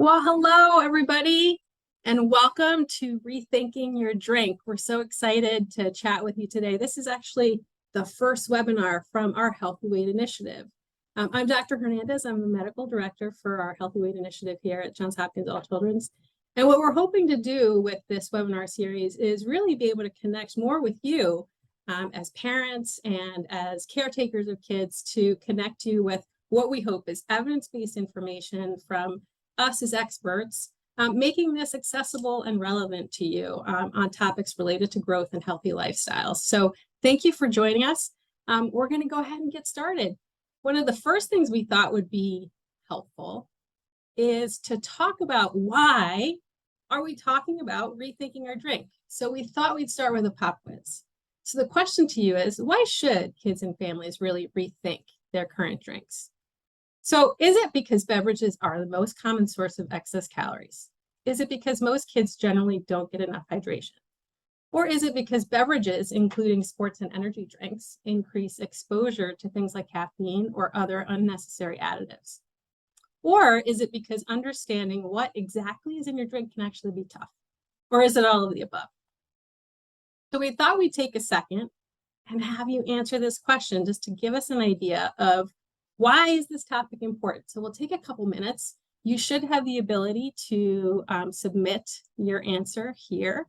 Well, hello, everybody, and welcome to Rethinking Your Drink. We're so excited to chat with you today. This is actually the first webinar from our Healthy Weight Initiative. I'm Dr. Hernandez. I'm the medical director for our Healthy Weight Initiative here at Johns Hopkins All Children's. And what we're hoping to do with this webinar series is really be able to connect more with you as parents and as caretakers of kids, to connect you with what we hope is evidence-based information from us as experts, making this accessible and relevant to you on topics related to growth and healthy lifestyles. So thank you for joining us. We're going to go ahead and get started. One of the first things we thought would be helpful is to talk about why are we talking about rethinking our drink. So we thought we'd start with a pop quiz. So the question to you is, why should kids and families really rethink their current drinks? So is it because beverages are the most common source of excess calories? Is it because most kids generally don't get enough hydration? Or is it because beverages, including sports and energy drinks, increase exposure to things like caffeine or other unnecessary additives? Or is it because understanding what exactly is in your drink can actually be tough? Or is it all of the above? So we thought we'd take a second and have you answer this question just to give us an idea of why is this topic important. So we'll take a couple minutes. You should have the ability to submit your answer here,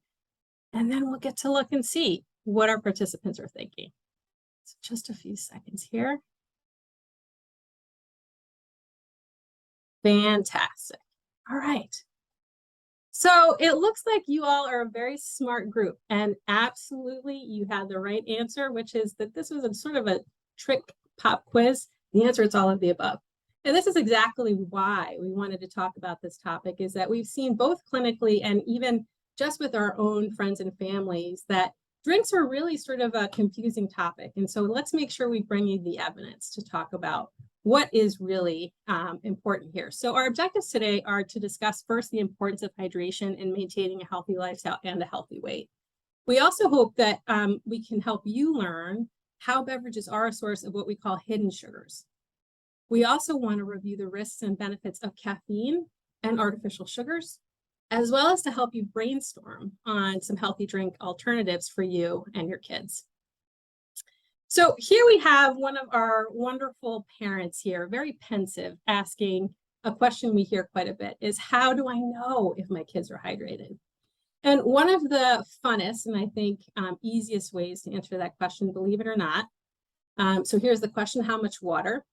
and then we'll get to look and see what our participants are thinking. So just a few seconds here. Fantastic. All right. So it looks like you all are a very smart group, and absolutely you had the right answer, which is that this was a sort of a trick pop quiz. The answer is all of the above. And this is exactly why we wanted to talk about this topic, is that we've seen both clinically and even just with our own friends and families that drinks are really sort of a confusing topic. And so let's make sure we bring you the evidence to talk about what is really important here. So our objectives today are to discuss first the importance of hydration in maintaining a healthy lifestyle and a healthy weight. We also hope that we can help you learn how beverages are a source of what we call hidden sugars. We also want to review the risks and benefits of caffeine and artificial sugars, as well as to help you brainstorm on some healthy drink alternatives for you and your kids. So here we have one of our wonderful parents here, very pensive, asking a question we hear quite a bit is, how do I know if my kids are hydrated? And one of the funnest and I think easiest ways to answer that question, believe it or not. So here's the question, how much water?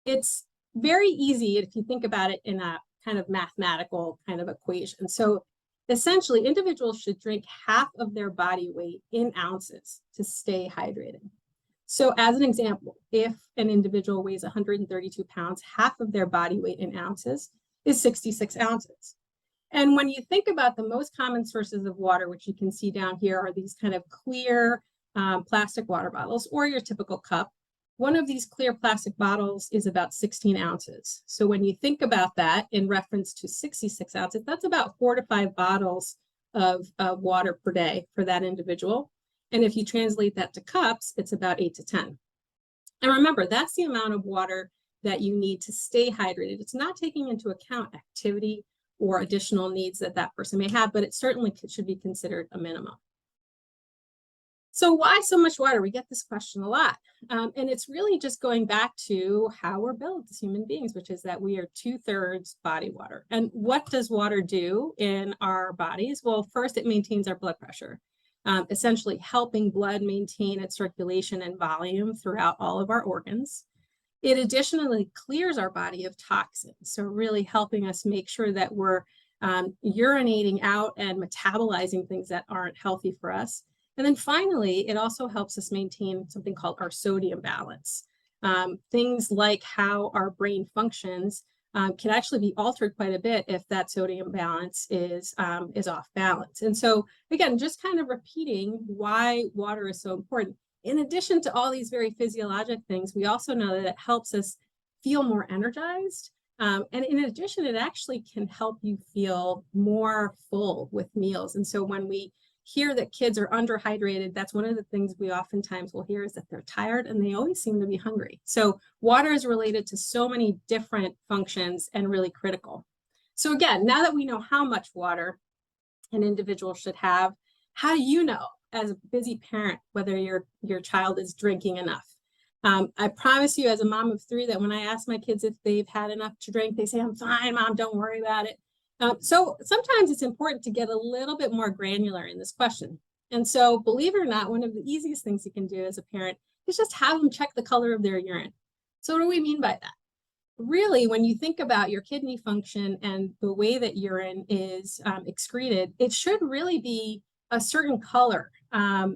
It's very easy if you think about it in a kind of mathematical kind of equation. So essentially, individuals should drink half of their body weight in ounces to stay hydrated. So as an example, if an individual weighs 132 pounds, half of their body weight in ounces is 66 ounces. And when you think about the most common sources of water, which you can see down here, are these kind of clear plastic water bottles or your typical cup. One of these clear plastic bottles is about 16 ounces. So when you think about that in reference to 66 ounces, that's about 4 to 5 bottles of water per day for that individual. And if you translate that to cups, it's about 8 to 10. And remember, that's the amount of water that you need to stay hydrated. It's not taking into account activity or additional needs that that person may have, but it certainly should be considered a minimum. So why so much water? We get this question a lot. And it's really just going back to how we're built as human beings, which is that we are 2/3 body water. And what does water do in our bodies? Well, first, it maintains our blood pressure, essentially helping blood maintain its circulation and volume throughout all of our organs. It additionally clears our body of toxins, so really helping us make sure that we're urinating out and metabolizing things that aren't healthy for us. And then finally, it also helps us maintain something called our sodium balance. Things like how our brain functions can actually be altered quite a bit if that sodium balance is off balance. And so again, just kind of repeating why water is so important. In addition to all these very physiologic things, we also know that it helps us feel more energized. And in addition, it actually can help you feel more full with meals. And so when we hear that kids are underhydrated, that's one of the things we oftentimes will hear is that they're tired and they always seem to be hungry. So water is related to so many different functions and really critical. So again, now that we know how much water an individual should have, how do you know as a busy parent whether your child is drinking enough? I promise you as a mom of 3 that when I ask my kids if they've had enough to drink, they say, I'm fine, Mom, don't worry about it. So sometimes it's important to get a little bit more granular in this question. And so believe it or not, one of the easiest things you can do as a parent is just have them check the color of their urine. So what do we mean by that? Really, when you think about your kidney function and the way that urine is excreted, it should really be a certain color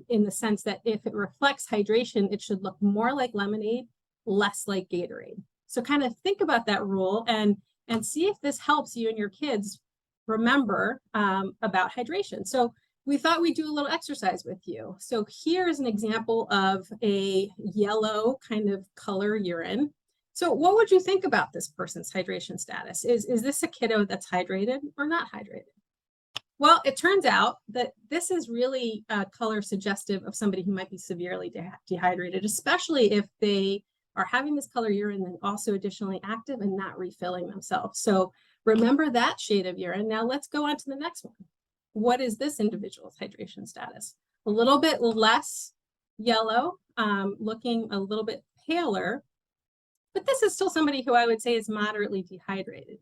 in the sense that if it reflects hydration, it should look more like lemonade, less like Gatorade. So kind of think about that rule and see if this helps you and your kids remember about hydration. So we thought we'd do a little exercise with you. So here's an example of a yellow kind of color urine. So what would you think about this person's hydration status? Is this a kiddo that's hydrated or not hydrated? Well, it turns out that this is really color suggestive of somebody who might be severely dehydrated, especially if they are having this color urine and also additionally active and not refilling themselves. So remember that shade of urine. Now let's go on to the next one. What is this individual's hydration status? A little bit less yellow, looking a little bit paler, but this is still somebody who I would say is moderately dehydrated.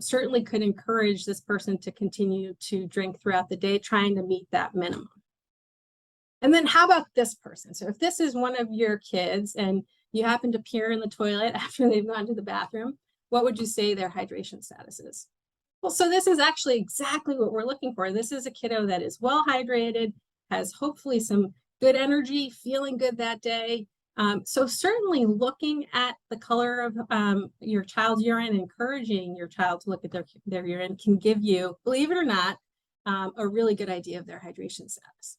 Certainly could encourage this person to continue to drink throughout the day, trying to meet that minimum. And then how about this person? So if this is one of your kids and you happen to peer in the toilet after they've gone to the bathroom, what would you say their hydration status is? Well, so this is actually exactly what we're looking for. This is a kiddo that is well hydrated, has hopefully some good energy, feeling good that day. So certainly looking at the color of your child's urine, encouraging your child to look at their urine can give you, believe it or not, a really good idea of their hydration status.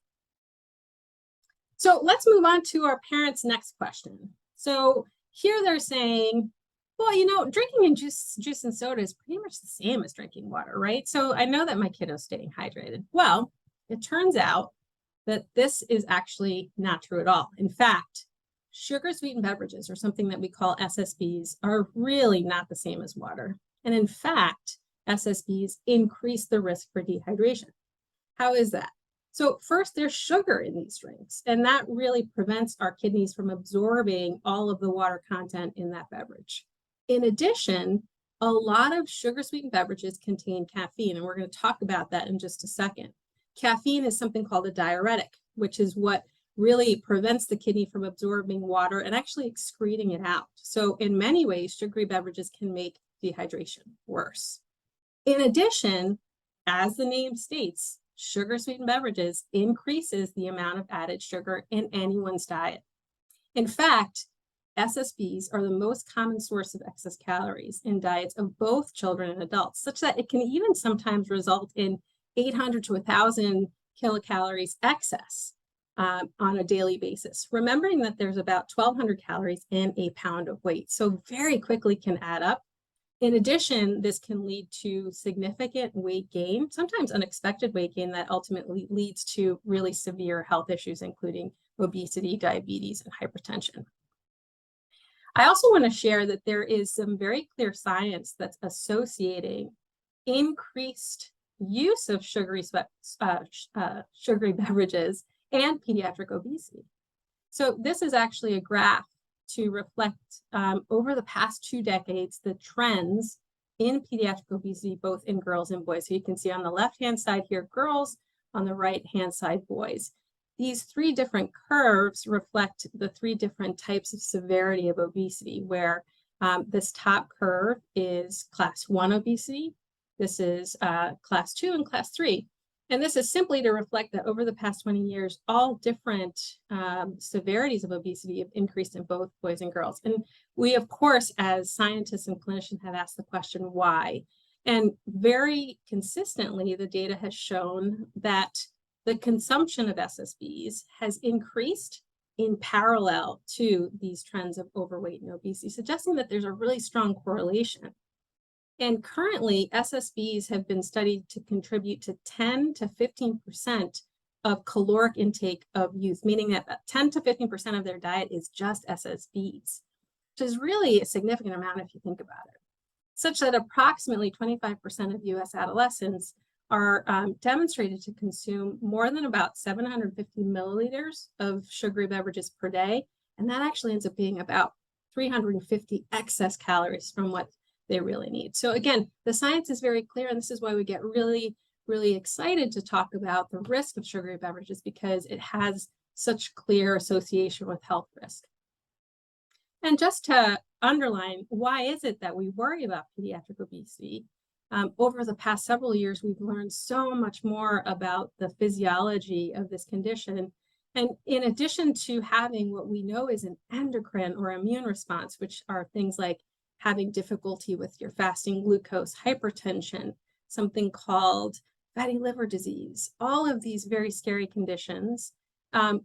So let's move on to our parents' next question. So here they're saying, well, you know, drinking and juice and soda is pretty much the same as drinking water, right? So I know that my kiddo's staying hydrated. Well, it turns out that this is actually not true at all. In fact, sugar-sweetened beverages, or something that we call SSBs, are really not the same as water. And in fact, SSBs increase the risk for dehydration. How is that? So first, there's sugar in these drinks, and that really prevents our kidneys from absorbing all of the water content in that beverage. In addition, a lot of sugar-sweetened beverages contain caffeine, and we're going to talk about that in just a second. Caffeine is something called a diuretic, which is what really prevents the kidney from absorbing water and actually excreting it out. So in many ways, sugary beverages can make dehydration worse. In addition, as the name states, sugar-sweetened beverages increases the amount of added sugar in anyone's diet. In fact, SSBs are the most common source of excess calories in diets of both children and adults, such that it can even sometimes result in 800 to 1,000 kilocalories excess on a daily basis, remembering that there's about 1,200 calories in a pound of weight. So very quickly can add up. In addition, this can lead to significant weight gain, sometimes unexpected weight gain that ultimately leads to really severe health issues, including obesity, diabetes, and hypertension. I also want to share that there is some very clear science that's associating increased use of sugary beverages and pediatric obesity. So this is actually a graph to reflect over the past 2 decades, the trends in pediatric obesity, both in girls and boys. So you can see on the left-hand side here, girls, on the right-hand side, boys. These 3 different curves reflect the 3 different types of severity of obesity, where this top curve is class 1 obesity, this is class 2 and class 3. And this is simply to reflect that over the past 20 years, all different severities of obesity have increased in both boys and girls. And we, of course, as scientists and clinicians have asked the question, why? And very consistently, the data has shown that the consumption of SSBs has increased in parallel to these trends of overweight and obesity, suggesting that there's a really strong correlation. And currently, SSBs have been studied to contribute to 10 to 15% of caloric intake of youth, meaning that 10 to 15% of their diet is just SSBs, which is really a significant amount if you think about it. such that approximately 25% of US adolescents are demonstrated to consume more than about 750 milliliters of sugary beverages per day. And that actually ends up being about 350 excess calories from what they really need. So again, the science is very clear, and this is why we get really, really excited to talk about the risk of sugary beverages, because it has such clear association with health risk. And just to underline, why is it that we worry about pediatric obesity? Over the past several years, we've learned so much more about the physiology of this condition. And in addition to having what we know is an endocrine or immune response, which are things like having difficulty with your fasting glucose, hypertension, something called fatty liver disease, all of these very scary conditions.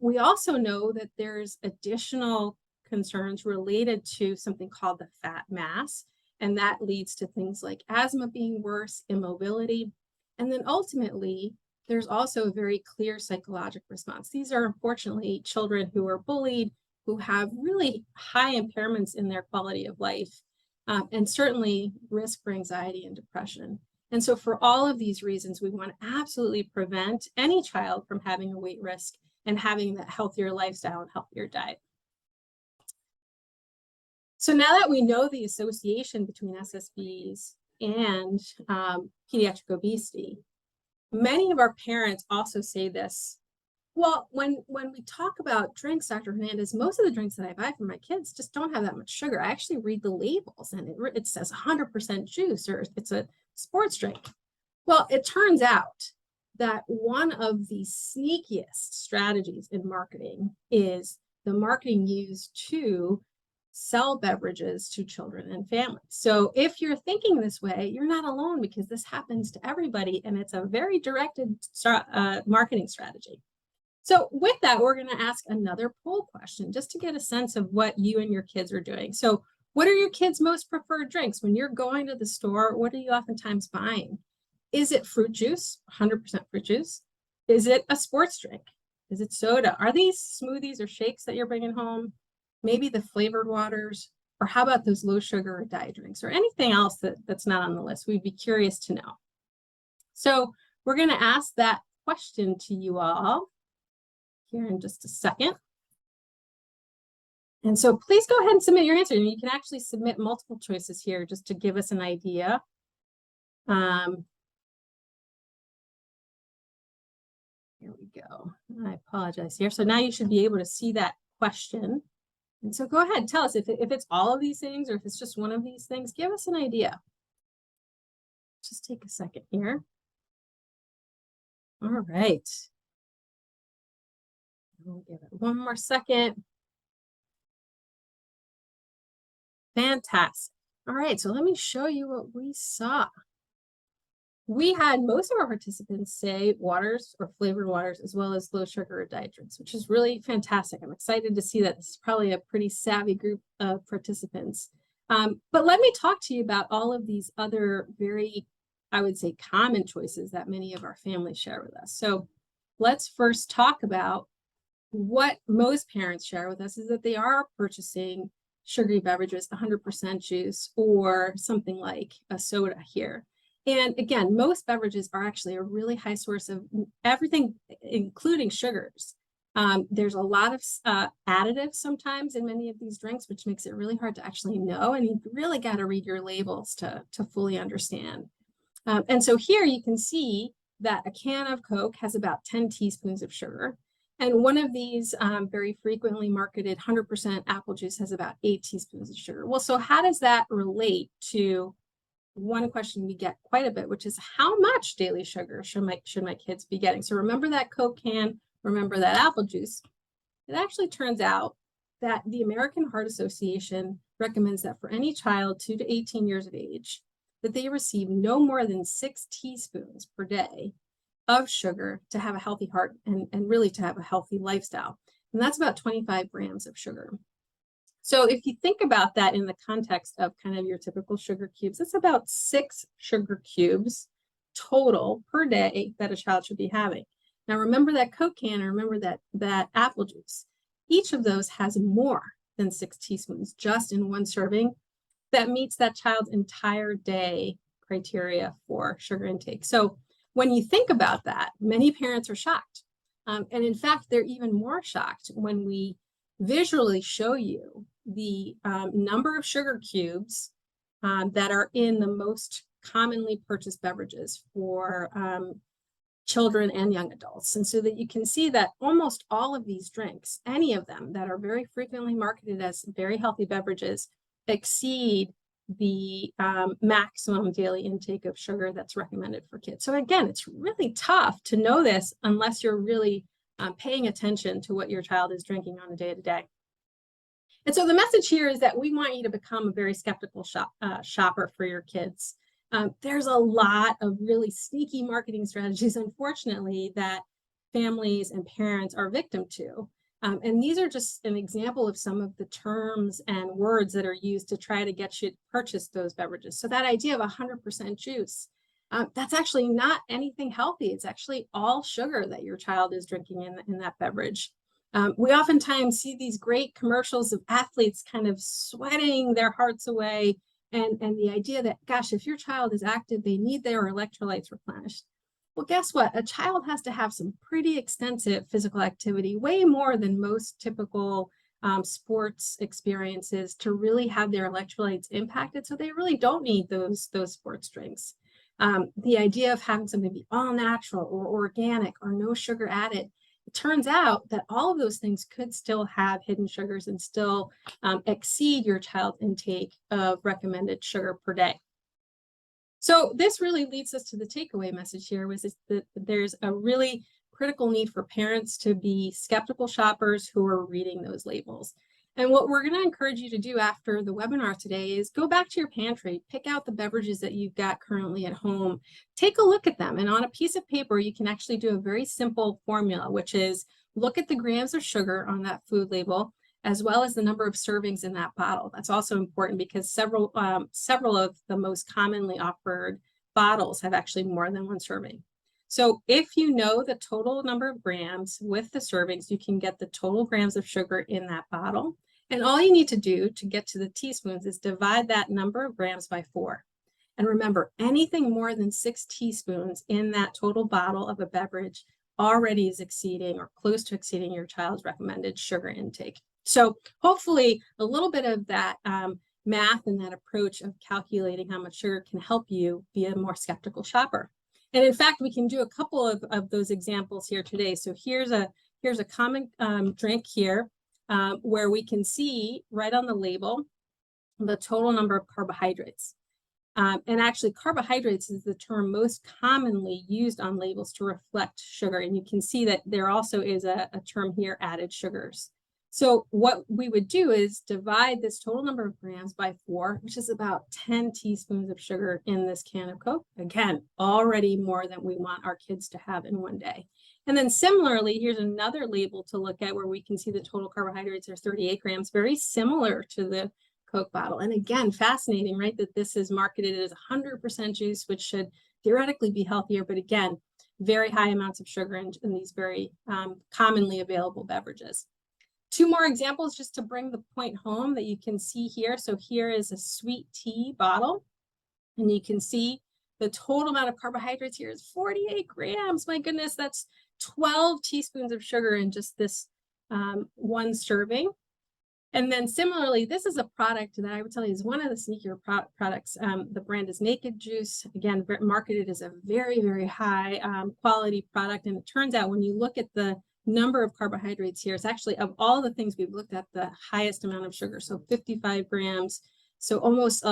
We also know that there's additional concerns related to something called the fat mass, and that leads to things like asthma being worse, immobility, and then ultimately, there's also a very clear psychological response. These are unfortunately children who are bullied, who have really high impairments in their quality of life, and certainly risk for anxiety and depression. And so for all of these reasons, we want to absolutely prevent any child from having a weight risk and having that healthier lifestyle and healthier diet. So now that we know the association between SSBs and pediatric obesity, many of our parents also say this. Well, when we talk about drinks, Dr. Hernandez, most of the drinks that I buy for my kids just don't have that much sugar. I actually read the labels and it says 100% juice, or it's a sports drink. Well, it turns out that one of the sneakiest strategies in marketing is the marketing used to sell beverages to children and families. So if you're thinking this way, you're not alone, because this happens to everybody, and it's a very directed marketing strategy. So with that, we're going to ask another poll question just to get a sense of what you and your kids are doing. So what are your kids' most preferred drinks? When you're going to the store, what are you oftentimes buying? Is it fruit juice, 100% fruit juice? Is it a sports drink? Is it soda? Are these smoothies or shakes that you're bringing home? Maybe the flavored waters? Or how about those low sugar or diet drinks, or anything else that's not on the list? We'd be curious to know. So we're going to ask that question to you all here in just a second. And so please go ahead and submit your answer. And you can actually submit multiple choices here just to give us an idea. Here we go. I apologize here. So now you should be able to see that question. And so go ahead, tell us if it's all of these things or if it's just one of these things. Give us an idea. Just take a second here. All right. We'll give it one more second. Fantastic. All right, so let me show you what we saw. We had most of our participants say waters or flavored waters, as well as low sugar or diet drinks, which is really fantastic. I'm excited to see that. This is probably a pretty savvy group of participants. But let me talk to you about all of these other very, I would say, common choices that many of our families share with us. So let's first talk about what most parents share with us is that they are purchasing sugary beverages, 100% juice, or something like a soda here. And again, most beverages are actually a really high source of everything, including sugars. There's a lot of additives sometimes in many of these drinks, which makes it really hard to actually know. And you've really got to read your labels to fully understand. And so here you can see that a can of Coke has about 10 teaspoons of sugar. And one of these very frequently marketed 100% apple juice has about 8 teaspoons of sugar. Well, so how does that relate to one question we get quite a bit, which is how much daily sugar should my kids be getting? So remember that Coke can, remember that apple juice. It actually turns out that the American Heart Association recommends that for any child 2 to 18 years of age, that they receive no more than 6 teaspoons per day of sugar to have a healthy heart and really to have a healthy lifestyle. And that's about 25 grams of sugar. So if you think about that in the context of kind of your typical sugar cubes, it's about 6 sugar cubes total per day that a child should be having. Now remember that Coke can, or remember that apple juice. Each of those has more than 6 teaspoons just in one serving. that meets that child's entire day criteria for sugar intake. So when you think about that, many parents are shocked. And in fact, they're even more shocked when we visually show you the number of sugar cubes that are in the most commonly purchased beverages for children and young adults. And so that you can see that almost all of these drinks, any of them that are very frequently marketed as very healthy beverages, exceed the maximum daily intake of sugar that's recommended for kids. So again, it's really tough to know this unless you're really paying attention to what your child is drinking on a day-to-day. And so the message here is that we want you to become a very skeptical shopper for your kids. There's a lot of really sneaky marketing strategies, unfortunately, that families and parents are victim to. And these are just an example of some of the terms and words that are used to try to get you to purchase those beverages. So that idea of 100% juice, that's actually not anything healthy. It's actually all sugar that your child is drinking in that beverage. We oftentimes see these great commercials of athletes kind of sweating their hearts away, and the idea that, gosh, if your child is active, they need their electrolytes replenished. Well, guess what? A child has to have some pretty extensive physical activity, way more than most typical sports experiences, to really have their electrolytes impacted. So they really don't need those sports drinks. The idea of having something be all natural or organic or no sugar added, it turns out that all of those things could still have hidden sugars and still exceed your child's intake of recommended sugar per day. So this really leads us to the takeaway message here, was that there's a really critical need for parents to be skeptical shoppers who are reading those labels. And what we're going to encourage you to do after the webinar today is go back to your pantry, pick out the beverages that you've got currently at home, take a look at them, and on a piece of paper, you can actually do a very simple formula, which is look at the grams of sugar on that food label, as well as the number of servings in that bottle. That's also important because several of the most commonly offered bottles have actually more than one serving. So if you know the total number of grams with the servings, you can get the total grams of sugar in that bottle. And all you need to do to get to the teaspoons is divide that number of grams by 4. And remember, anything more than 6 teaspoons in that total bottle of a beverage already is exceeding or close to exceeding your child's recommended sugar intake. So hopefully a little bit of that math and that approach of calculating how much sugar can help you be a more skeptical shopper. And in fact, we can do a couple of those examples here today. So here's a common drink here where we can see right on the label the total number of carbohydrates. And actually, carbohydrates is the term most commonly used on labels to reflect sugar. And you can see that there also is a term here, added sugars. So what we would do is divide this total number of grams by 4, which is about 10 teaspoons of sugar in this can of Coke. Again, already more than we want our kids to have in one day. And then similarly, here's another label to look at where we can see the total carbohydrates are 38 grams, very similar to the Coke bottle. And again, fascinating, right, that this is marketed as 100% juice, which should theoretically be healthier, but again, very high amounts of sugar in these very commonly available beverages. 2 more examples just to bring the point home that you can see here. So here is a sweet tea bottle, and you can see the total amount of carbohydrates here is 48 grams. My goodness, that's 12 teaspoons of sugar in just this one serving. And then similarly, this is a product that I would tell you is one of the sneakier products. The brand is Naked Juice, again, marketed as a very, very high quality product. And it turns out when you look at the number of carbohydrates here, it's actually, of all the things we've looked at, the highest amount of sugar. So 55 grams, so almost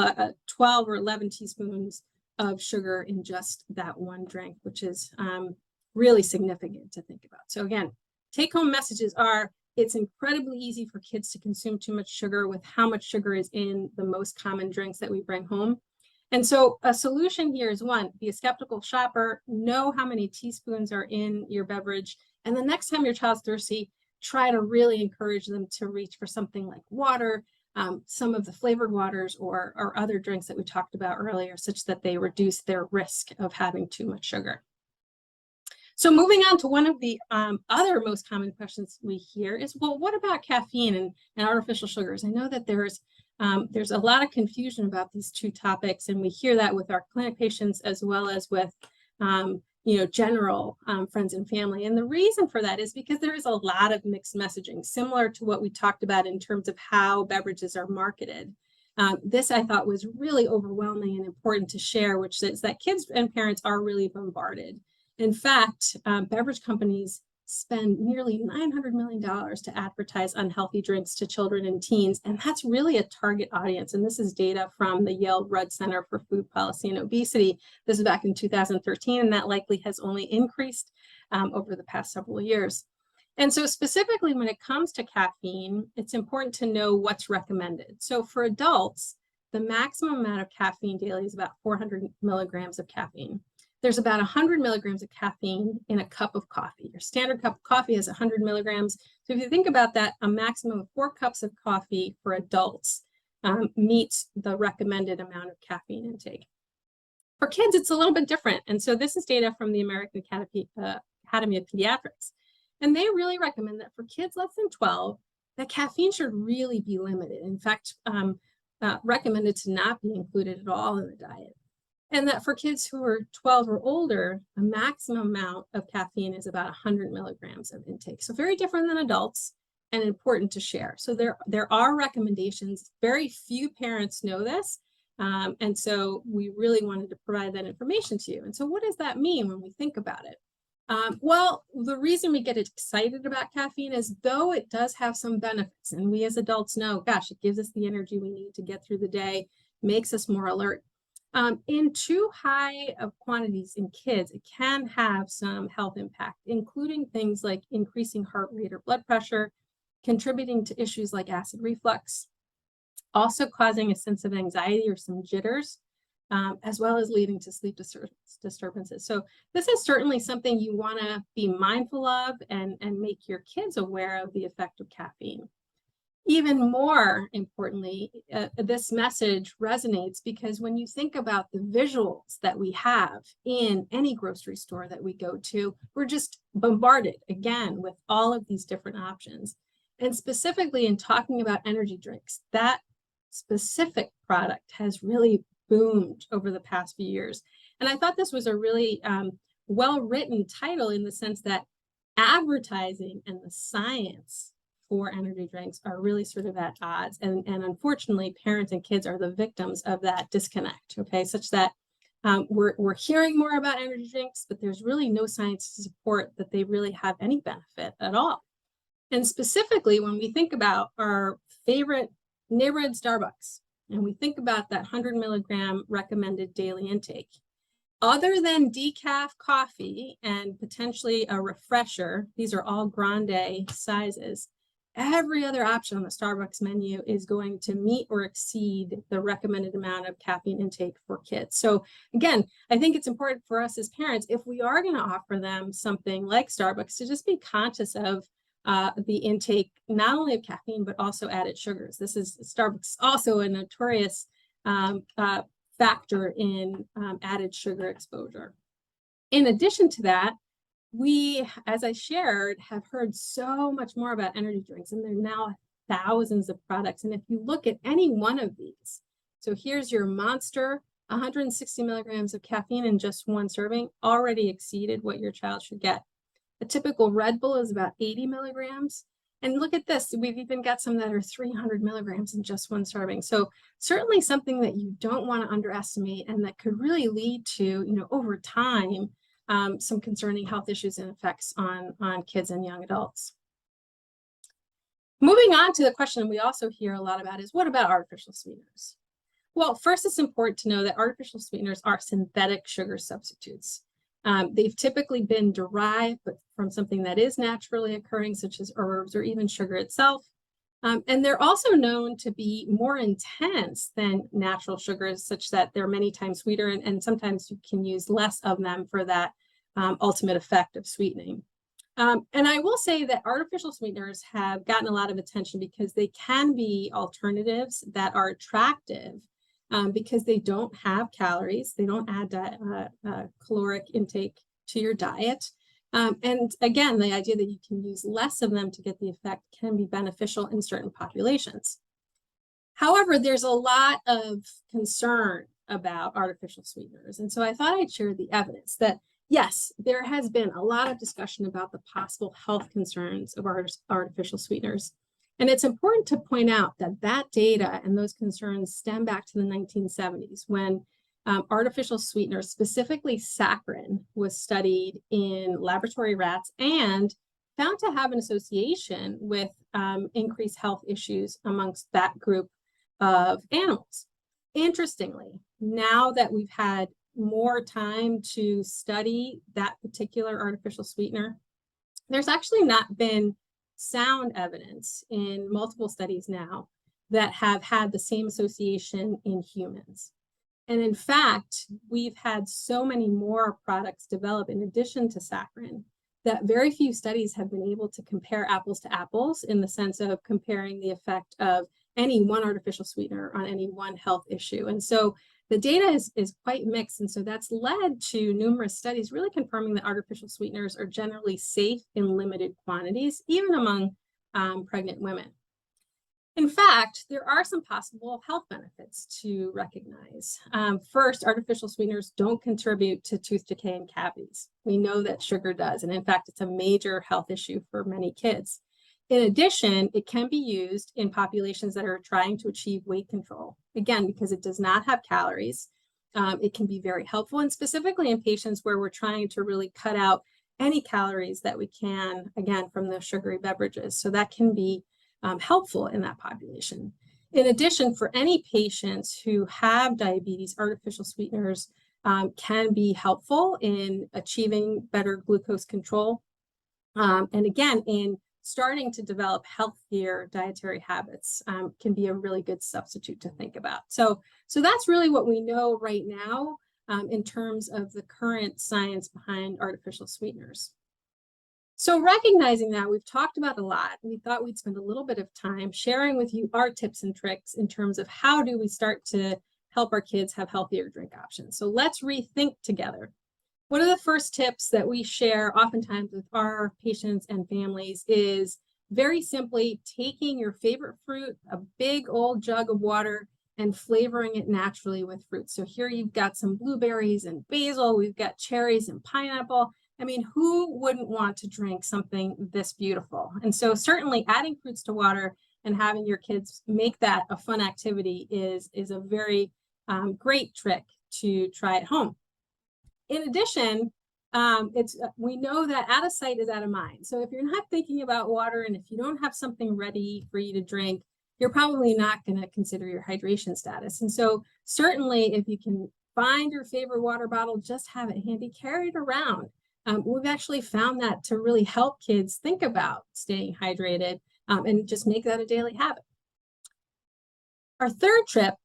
12 or 11 teaspoons of sugar in just that one drink, which is really significant to think about. So again, take-home messages are, it's incredibly easy for kids to consume too much sugar with how much sugar is in the most common drinks that we bring home. And so a solution here is, 1, be a skeptical shopper, know how many teaspoons are in your beverage, and the next time your child's thirsty, try to really encourage them to reach for something like water, some of the flavored waters or other drinks that we talked about earlier, such that they reduce their risk of having too much sugar. So moving on to one of the other most common questions we hear is, well, what about caffeine and artificial sugars? I know that there's There's a lot of confusion about these two topics, and we hear that with our clinic patients as well as with general friends and family. And the reason for that is because there is a lot of mixed messaging, similar to what we talked about in terms of how beverages are marketed. This I thought was really overwhelming and important to share, which is that kids and parents are really bombarded. In fact, beverage companies spend nearly $900 million to advertise unhealthy drinks to children and teens, and that's really a target audience. And this is data from the Yale Rudd Center for Food Policy and Obesity. This is back in 2013, and that likely has only increased over the past several years. And so specifically when it comes to caffeine, it's important to know what's recommended. So for adults, the maximum amount of caffeine daily is about 400 milligrams of caffeine. There's about 100 milligrams of caffeine in a cup of coffee. Your standard cup of coffee is 100 milligrams. So if you think about that, a maximum of 4 cups of coffee for adults meets the recommended amount of caffeine intake. For kids, it's a little bit different. And so this is data from the American Academy of Pediatrics. And they really recommend that for kids less than 12, that caffeine should really be limited. In fact, recommended to not be included at all in the diet. And that for kids who are 12 or older, a maximum amount of caffeine is about 100 milligrams of intake. So very different than adults and important to share. So there are recommendations. Very few parents know this. And so we really wanted to provide that information to you. And so what does that mean when we think about it? Well, the reason we get excited about caffeine is though it does have some benefits, and we as adults know, gosh, it gives us the energy we need to get through the day, makes us more alert. In too high of quantities in kids, it can have some health impact, including things like increasing heart rate or blood pressure, contributing to issues like acid reflux, also causing a sense of anxiety or some jitters, as well as leading to sleep disturbances. So this is certainly something you want to be mindful of and make your kids aware of the effect of caffeine. Even more importantly, this message resonates because when you think about the visuals that we have in any grocery store that we go to, we're just bombarded again with all of these different options. And specifically in talking about energy drinks, that specific product has really boomed over the past few years. And I thought this was a really well-written title in the sense that advertising and the science for energy drinks are really sort of at odds. And unfortunately, parents and kids are the victims of that disconnect, okay, such that we're hearing more about energy drinks, but there's really no science to support that they really have any benefit at all. And specifically, when we think about our favorite neighborhood Starbucks, and we think about that 100 milligram recommended daily intake, other than decaf coffee and potentially a refresher, these are all grande sizes, every other option on the Starbucks menu is going to meet or exceed the recommended amount of caffeine intake for kids. So again, I think it's important for us as parents, if we are going to offer them something like Starbucks, to just be conscious of the intake, not only of caffeine, but also added sugars. This is Starbucks also a notorious factor in added sugar exposure. In addition to that, we, as I shared, have heard so much more about energy drinks, and there are now thousands of products. And if you look at any one of these, so here's your Monster, 160 milligrams of caffeine in just one serving, already exceeded what your child should get. A typical Red Bull is about 80 milligrams. And look at this, we've even got some that are 300 milligrams in just one serving. So certainly something that you don't want to underestimate and that could really lead to, over time, some concerning health issues and effects on kids and young adults. Moving on to the question we also hear a lot about is, what about artificial sweeteners? Well, first, it's important to know that artificial sweeteners are synthetic sugar substitutes. They've typically been derived from something that is naturally occurring, such as herbs or even sugar itself. And they're also known to be more intense than natural sugars, such that they're many times sweeter, and sometimes you can use less of them for that ultimate effect of sweetening. And I will say that artificial sweeteners have gotten a lot of attention because they can be alternatives that are attractive because they don't have calories, they don't add caloric intake to your diet. And again, the idea that you can use less of them to get the effect can be beneficial in certain populations. However, there's a lot of concern about artificial sweeteners. And so I thought I'd share the evidence that, yes, there has been a lot of discussion about the possible health concerns of artificial sweeteners. And it's important to point out that that data and those concerns stem back to the 1970s when artificial sweeteners, specifically saccharin, was studied in laboratory rats and found to have an association with increased health issues amongst that group of animals. Interestingly, now that we've had more time to study that particular artificial sweetener, there's actually not been sound evidence in multiple studies now that have had the same association in humans. And in fact, we've had so many more products developed in addition to saccharin that very few studies have been able to compare apples to apples in the sense of comparing the effect of any one artificial sweetener on any one health issue. And so the data is quite mixed. And so that's led to numerous studies really confirming that artificial sweeteners are generally safe in limited quantities, even among pregnant women. In fact, there are some possible health benefits to recognize. First, artificial sweeteners don't contribute to tooth decay and cavities. We know that sugar does, and in fact, it's a major health issue for many kids. In addition, it can be used in populations that are trying to achieve weight control. Again, because it does not have calories, it can be very helpful, and specifically in patients where we're trying to really cut out any calories that we can, again, from the sugary beverages. So that can be helpful in that population. In addition, for any patients who have diabetes, artificial sweeteners can be helpful in achieving better glucose control. And again, in starting to develop healthier dietary habits can be a really good substitute to think about. So that's really what we know right now in terms of the current science behind artificial sweeteners. So recognizing that, we've talked about a lot. We thought we'd spend a little bit of time sharing with you our tips and tricks in terms of how do we start to help our kids have healthier drink options. So let's rethink together. One of the first tips that we share oftentimes with our patients and families is very simply taking your favorite fruit, a big old jug of water, and flavoring it naturally with fruit. So here you've got some blueberries and basil, we've got cherries and pineapple. I mean, who wouldn't want to drink something this beautiful? And so certainly adding fruits to water and having your kids make that a fun activity is a very great trick to try at home. In addition, we know that out of sight is out of mind. So if you're not thinking about water and if you don't have something ready for you to drink, you're probably not going to consider your hydration status. And so certainly if you can find your favorite water bottle, just have it handy, carry it around. We've actually found that to really help kids think about staying hydrated and just make that a daily habit. Our third tip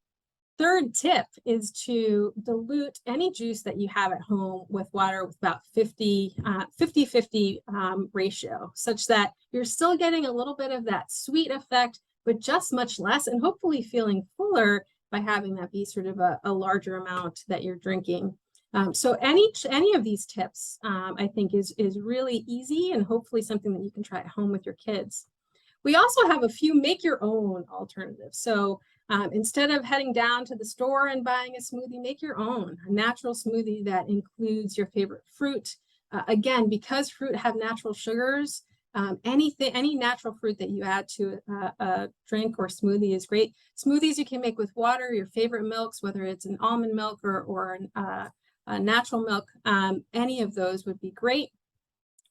is to dilute any juice that you have at home with water with about 50-50 ratio, such that you're still getting a little bit of that sweet effect, but just much less, and hopefully feeling fuller by having that be sort of a larger amount that you're drinking. So any of these tips, I think, is really easy and hopefully something that you can try at home with your kids. We also have a few make your own alternatives. So instead of heading down to the store and buying a smoothie, make your own, a natural smoothie that includes your favorite fruit. Again, because fruit have natural sugars, any natural fruit that you add to a drink or smoothie is great. Smoothies you can make with water, your favorite milks, whether it's an almond milk or natural milk, any of those would be great.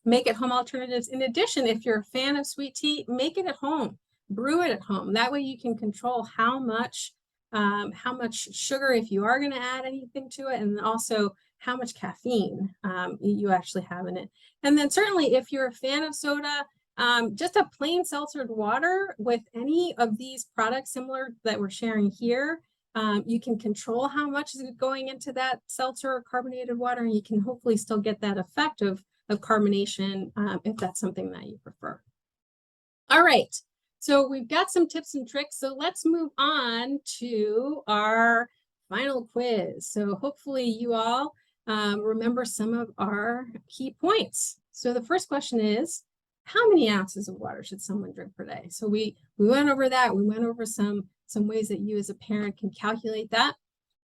Make at home alternatives. In addition, if you're a fan of sweet tea, make it at home, brew it at home. That way you can control how much sugar, if you are going to add anything to it, and also how much caffeine you actually have in it. And then certainly if you're a fan of soda, just a plain seltzered water with any of these products similar that we're sharing here, you can control how much is going into that seltzer or carbonated water, and you can hopefully still get that effect of carbonation if that's something that you prefer. All right, so we've got some tips and tricks. So let's move on to our final quiz. So hopefully you all remember some of our key points. So the first question is, how many ounces of water should someone drink per day? So we went over that. We went over some some ways that you as a parent can calculate that.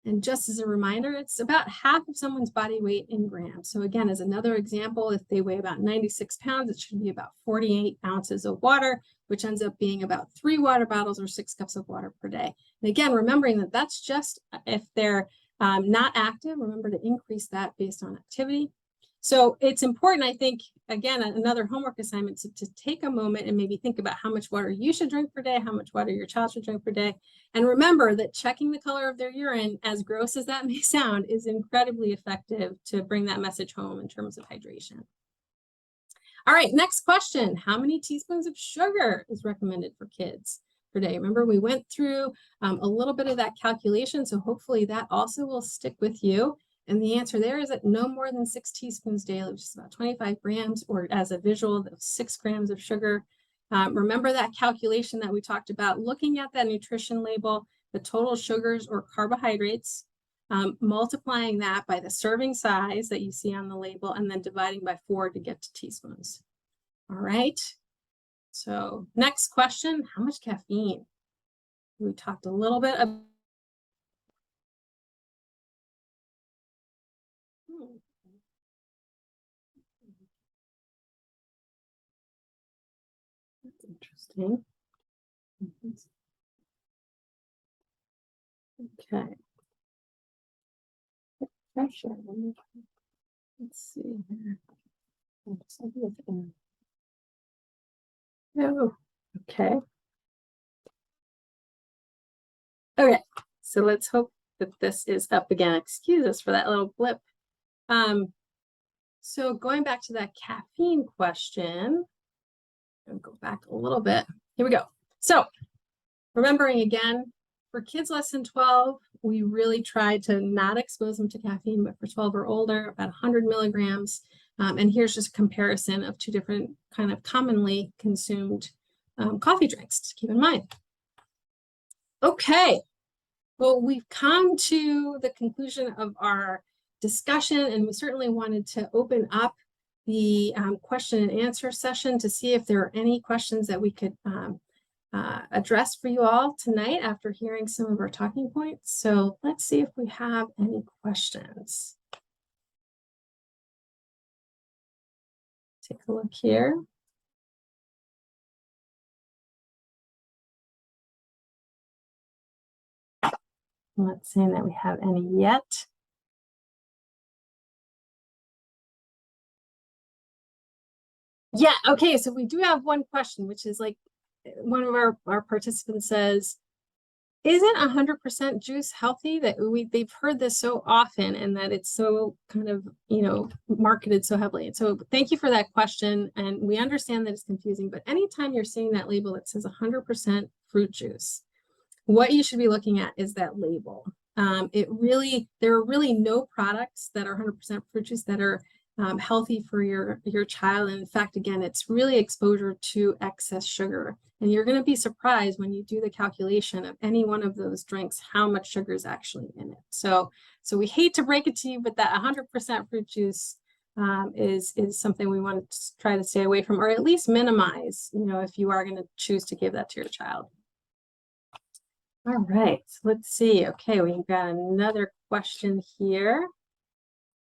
And just as a reminder, it's about half of someone's body weight in grams. So again, as another example, if they weigh about 96 pounds, it should be about 48 ounces of water, which ends up being about 3 water bottles or 6 cups of water per day. And again, remembering that that's just if they're not active, remember to increase that based on activity. So it's important, I think, again, another homework assignment to take a moment and maybe think about how much water you should drink per day, how much water your child should drink per day. And remember that checking the color of their urine, as gross as that may sound, is incredibly effective to bring that message home in terms of hydration. All right, next question. How many teaspoons of sugar is recommended for kids per day? Remember, we went through a little bit of that calculation, so hopefully that also will stick with you. And the answer there is that no more than 6 teaspoons daily, which is about 25 grams, or as a visual, 6 grams of sugar. Remember that calculation that we talked about, looking at that nutrition label, the total sugars or carbohydrates, multiplying that by the serving size that you see on the label, and then dividing by 4 to get to teaspoons. All right. So next question, how much caffeine? We talked a little bit about that's interesting. Okay. Pressure. Let's see here. Oh, okay. Okay, so let's hope that this is up again. Excuse us for that little blip. So going back to that caffeine question, I'll go back a little bit. Here we go. So remembering again, for kids less than 12, we really try to not expose them to caffeine, but for 12 or older, about 100 milligrams. And here's just a comparison of 2 different kind of commonly consumed coffee drinks to keep in mind. Okay, well, we've come to the conclusion of our discussion, and we certainly wanted to open up the question and answer session to see if there are any questions that we could address for you all tonight after hearing some of our talking points. So let's see if we have any questions. Take a look here. I'm not saying that we have any yet. Yeah, okay, so we do have one question, which is like one of our participants says, isn't 100% juice healthy? That they've heard this so often and that it's so kind of, you know, marketed so heavily. And so thank you for that question. And we understand that it's confusing, but anytime you're seeing that label that says 100% fruit juice, what you should be looking at is that label. There are really no products that are 100% fruit juice that are healthy for your child. And in fact, again, it's really exposure to excess sugar. And you're going to be surprised when you do the calculation of any one of those drinks, how much sugar is actually in it. So we hate to break it to you, but that 100% fruit juice is something we want to try to stay away from, or at least minimize, you know, if you are going to choose to give that to your child. All right, so let's see. Okay, we've got another question here.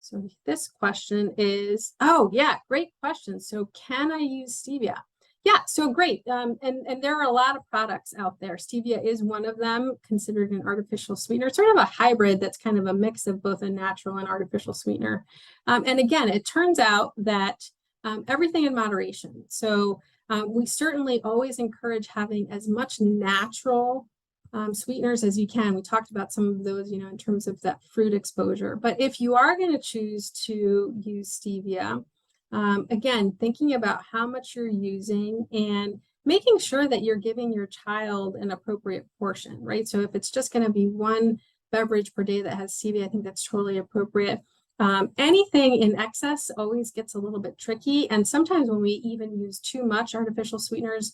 So this question is, oh yeah, great question. So can I use stevia? Yeah, so great. And there are a lot of products out there. Stevia is one of them, considered an artificial sweetener, sort of a hybrid that's kind of a mix of both a natural and artificial sweetener. And again, it turns out that everything in moderation. So we certainly always encourage having as much natural sweeteners as you can. We talked about some of those, you know, in terms of that fruit exposure. But if you are going to choose to use stevia, again, thinking about how much you're using and making sure that you're giving your child an appropriate portion, right? So if it's just going to be 1 beverage per day that has stevia, I think that's totally appropriate. Anything in excess always gets a little bit tricky. And sometimes when we even use too much artificial sweeteners,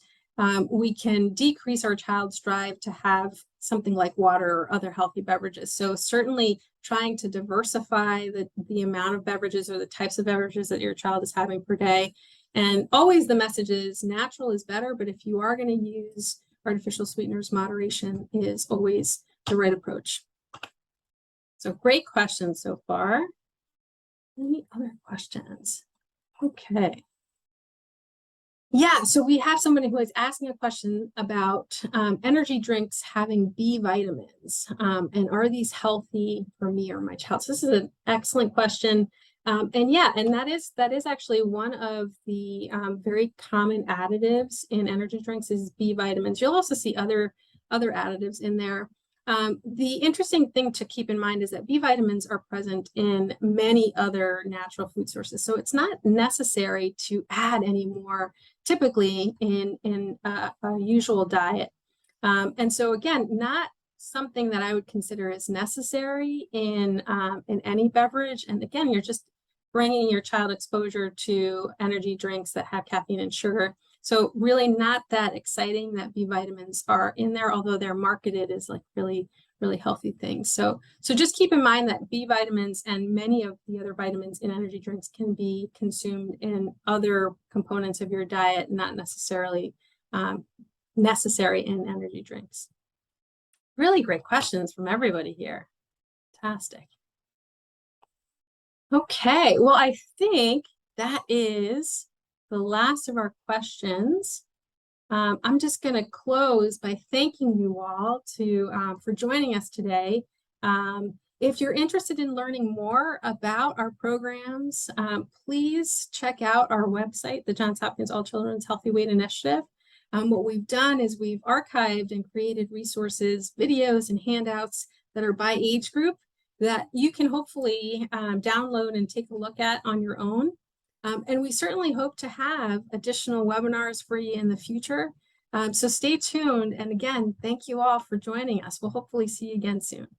we can decrease our child's drive to have something like water or other healthy beverages. So certainly trying to diversify the amount of beverages or the types of beverages that your child is having per day. And always the message is natural is better, but if you are going to use artificial sweeteners, moderation is always the right approach. So great questions so far. Any other questions? Okay. Yeah, so we have somebody who is asking a question about energy drinks having B vitamins, and are these healthy for me or my child? So this is an excellent question, and yeah, and that is actually one of the very common additives in energy drinks is B vitamins. You'll also see other additives in there. The interesting thing to keep in mind is that B vitamins are present in many other natural food sources, so it's not necessary to add any more typically in a usual diet. And so again, not something that I would consider as necessary in any beverage. And again, you're just bringing your child exposure to energy drinks that have caffeine and sugar. So really not that exciting that B vitamins are in there, although they're marketed as like really healthy things. So just keep in mind that B vitamins and many of the other vitamins in energy drinks can be consumed in other components of your diet, not necessarily necessary in energy drinks. Really great questions from everybody here. Fantastic. Okay, well, I think that is the last of our questions. I'm just going to close by thanking you all for joining us today. If you're interested in learning more about our programs, please check out our website, the Johns Hopkins All Children's Healthy Weight Initiative. What we've done is we've archived and created resources, videos, and handouts that are by age group that you can hopefully download and take a look at on your own. And we certainly hope to have additional webinars for you in the future. So stay tuned. And again, thank you all for joining us. We'll hopefully see you again soon.